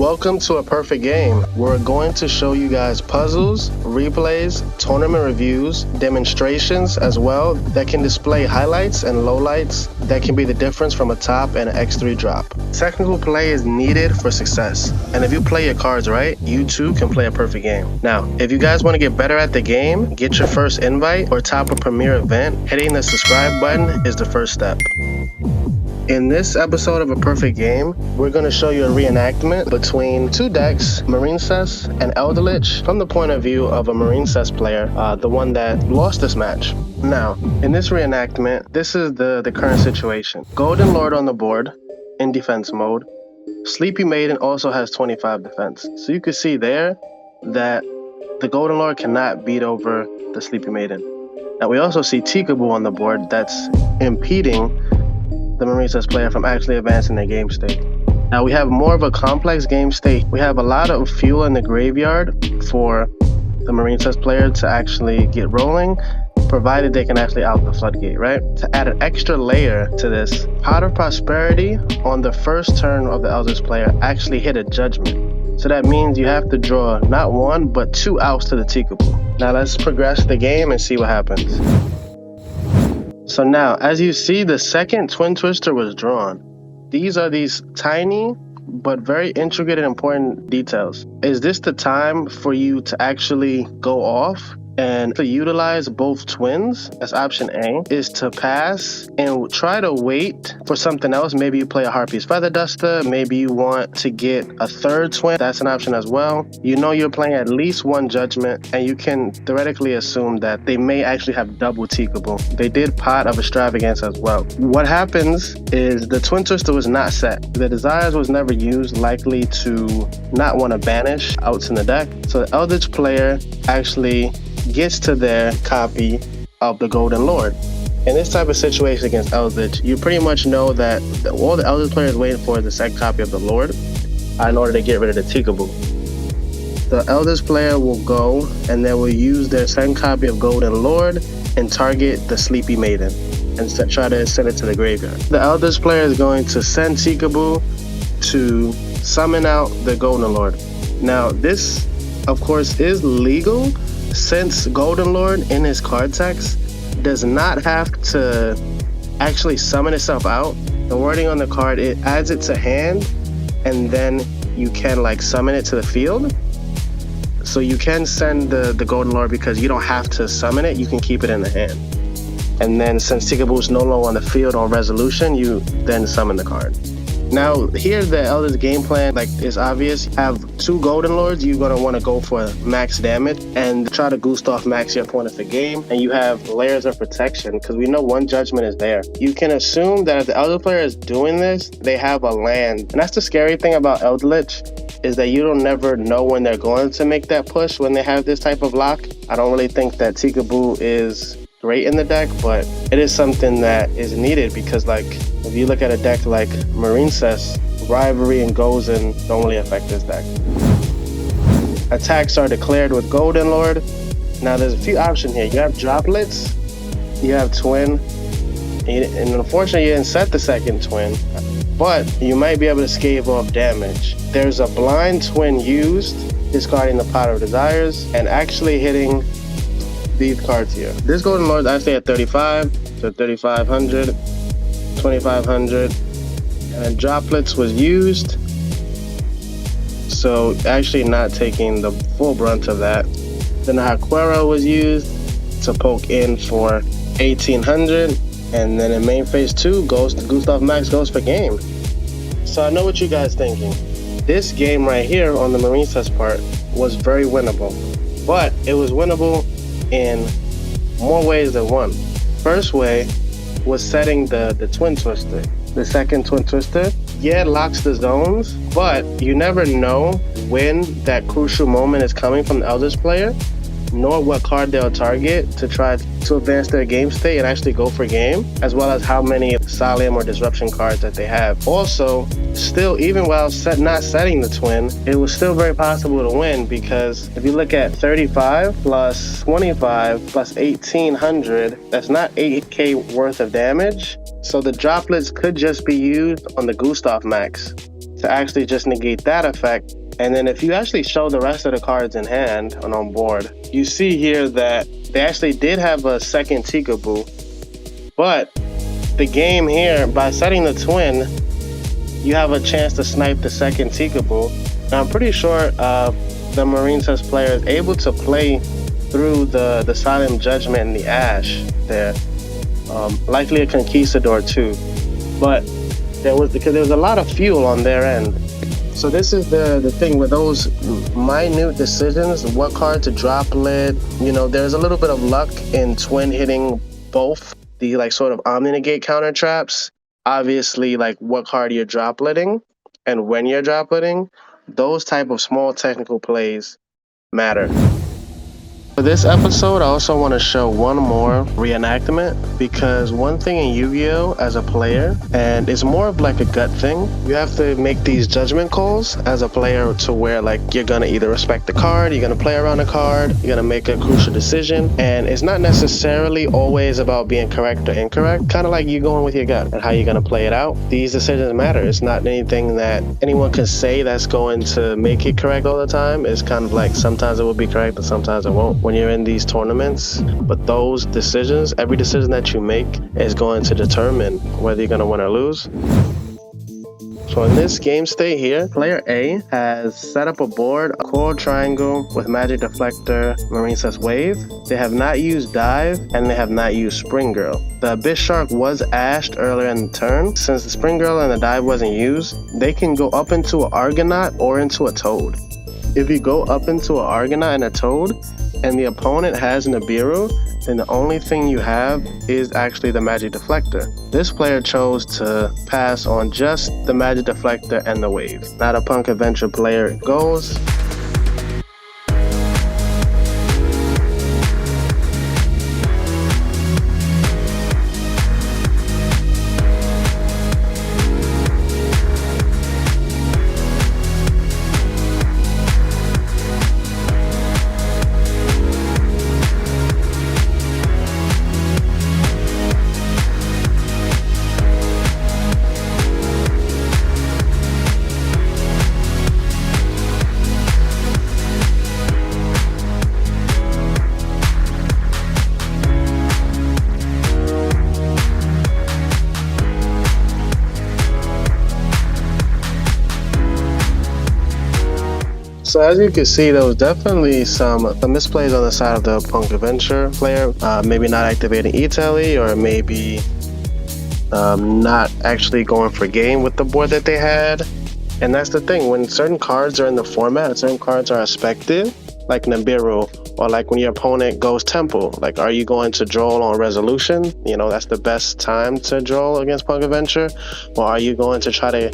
Welcome to A Perfect Game. We're going to show you guys puzzles, replays, tournament reviews, demonstrations as well that can display highlights and lowlights that can be the difference from a top and an X3 drop. Technical play is needed for success, and if you play your cards right, you too can play a perfect game. Now, if you guys want to get better at the game, get your first invite or top a premier event, hitting the subscribe button is the first step. In this episode of A Perfect Game, we're going to show you a reenactment between two decks, Marincess and Duelists, from the point of view of a Marincess player, the one that lost this match. Now, in this reenactment, this is the current situation. Golden Lord on the board, in defense mode. Sleepy Maiden also has 25 defense. So you can see there that the Golden Lord cannot beat over the Sleepy Maiden. Now, we also see Tikaboo on the board that's impeding the Marincess player from actually advancing their game state. Now we have more of a complex game state. We have a lot of fuel in the graveyard for the Marincess player to actually get rolling, provided they can actually out the floodgate, right? To add an extra layer to this, Pot of Prosperity on the first turn of the Eldest player actually hit a judgment. So that means you have to draw not one, but two outs to the Tikaboo. Now let's progress the game and see what happens. So now, as you see, the second Twin Twister was drawn. These are these tiny but very intricate and important details. Is this the time for you to actually go off and to utilize both twins? That's option A, is to pass and try to wait for something else. Maybe you play a Harpy's Feather Duster. Maybe you want to get a third twin. That's an option as well. You know you're playing at least one judgment, and you can theoretically assume that they may actually have double Tikaboo. They did Pot of Extravagance as well. What happens is the Twin Twister was not set. The Desires was never used, likely to not want to banish outs in the deck. So the Eldritch player actually gets to their copy of the Golden Lord. In this type of situation against Eldritch, you pretty much know that all the Eldritch player is waiting for is the second copy of the Lord in order to get rid of the Tikaboo. The Eldritch player will go and they will use their second copy of Golden Lord and target the Sleepy Maiden and try to send it to the graveyard. The Eldritch player is going to send Tikaboo to summon out the Golden Lord. Now this, of course, is legal, since Golden Lord in his card text does not have to actually summon itself out. The wording on the card, it adds it to hand, and then you can like summon it to the field. So you can send the Golden Lord because you don't have to summon it, you can keep it in the hand. And then since Tikaboo is no longer on the field on resolution, you then summon the card. Now here the Eldritch game plan is obvious. You have two Golden Lords, you're going to want to go for max damage and try to Gustav max your opponent for game, and you have layers of protection because we know one judgment is there. You can assume that if the Eldritch player is doing this, they have a land, and that's the scary thing about Eldritch, is that you don't never know when they're going to make that push when they have this type of lock. I don't really think that Tikaboo is great in the deck, but it is something that is needed because if you look at a deck like Marincess, Rivalry and Gozen don't really affect this deck. Attacks are declared with Golden Lord. Now there's a few options here. You have Droplets, you have Twin, and unfortunately you didn't set the second Twin, but you might be able to scave off damage. There's a blind Twin used, discarding the Pot of Desires and actually hitting these cards here. This Golden Lord is actually at 35, so 3,500, 2,500, and Droplets was used, so actually not taking the full brunt of that. Then the Haquera was used to poke in for 1,800, and then in main phase 2 goes to Gustav Max goes for game. So I know what you guys thinking. This game right here on the Marincess part was very winnable, but it was winnable in more ways than one. First way was setting the Twin Twister. The second Twin Twister, yeah, it locks the zones, but you never know when that crucial moment is coming from the Eldritch player, nor what card they'll target to try to advance their game state and actually go for game, as well as how many Solemn or Disruption cards that they have. Also, still, even while not setting the Twin, it was still very possible to win, because if you look at 35 plus 25 plus 1,800, that's not 8k worth of damage. So the Droplets could just be used on the Gustav Max to actually just negate that effect. And then if you actually show the rest of the cards in hand and on board, you see here that they actually did have a second Tikaboo, but the game here, by setting the twin, you have a chance to snipe the second Tikaboo. Now, I'm pretty sure the Marincess player is able to play through the Silent Judgment and the Ash there. Likely a Conquistador too. But because there was a lot of fuel on their end. So this is the thing with those minute decisions, what card to droplet. You know, there's a little bit of luck in twin hitting both the like sort of omni-negate counter traps. Obviously, like what card you're dropletting and when you're dropletting. Those type of small technical plays matter. For this episode, I also want to show one more reenactment, because one thing in Yu-Gi-Oh! As a player, and it's more of like a gut thing, you have to make these judgment calls as a player to where like you're going to either respect the card, you're going to play around the card, you're going to make a crucial decision, and it's not necessarily always about being correct or incorrect, kind of like you going with your gut and how you're going to play it out. These decisions matter. It's not anything that anyone can say that's going to make it correct all the time. It's kind of like sometimes it will be correct and sometimes it won't when you're in these tournaments. But those decisions, every decision that you make is going to determine whether you're going to win or lose. So in this game state here, player A has set up a board, a coral triangle with magic deflector, Marincess wave. They have not used dive and they have not used spring girl. The abyss shark was ashed earlier in the turn. Since the spring girl and the dive wasn't used, they can go up into an argonaut or into a toad. If you go up into an argonaut and a toad, and the opponent has Nibiru, then the only thing you have is actually the magic deflector. This player chose to pass on just the magic deflector and the wave. Not a Punk Adventure player goes. So as you can see, there was definitely some misplays on the side of the Punk Adventure player. Maybe not activating E-Telly, or maybe not actually going for game with the board that they had. And that's the thing, when certain cards are in the format, certain cards are expected, like Nibiru, or like when your opponent goes Temple. Like, are you going to draw on Resolution? You know, that's the best time to draw against Punk Adventure. Or are you going to try to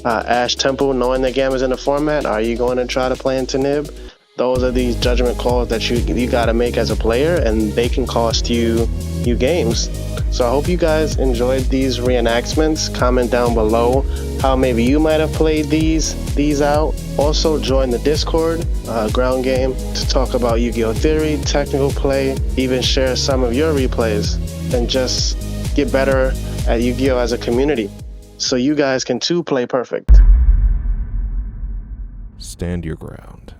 Ash Temple, knowing the game is in the format? Are you going to try to play into Nib? Those are these judgment calls that you got to make as a player, and they can cost you games. So I hope you guys enjoyed these reenactments. Comment down below how maybe you might have played these out. Also join the Discord ground game to talk about Yu-Gi-Oh theory, technical play, even share some of your replays, and just get better at Yu-Gi-Oh as a community, so you guys can too play perfect. Stand your ground.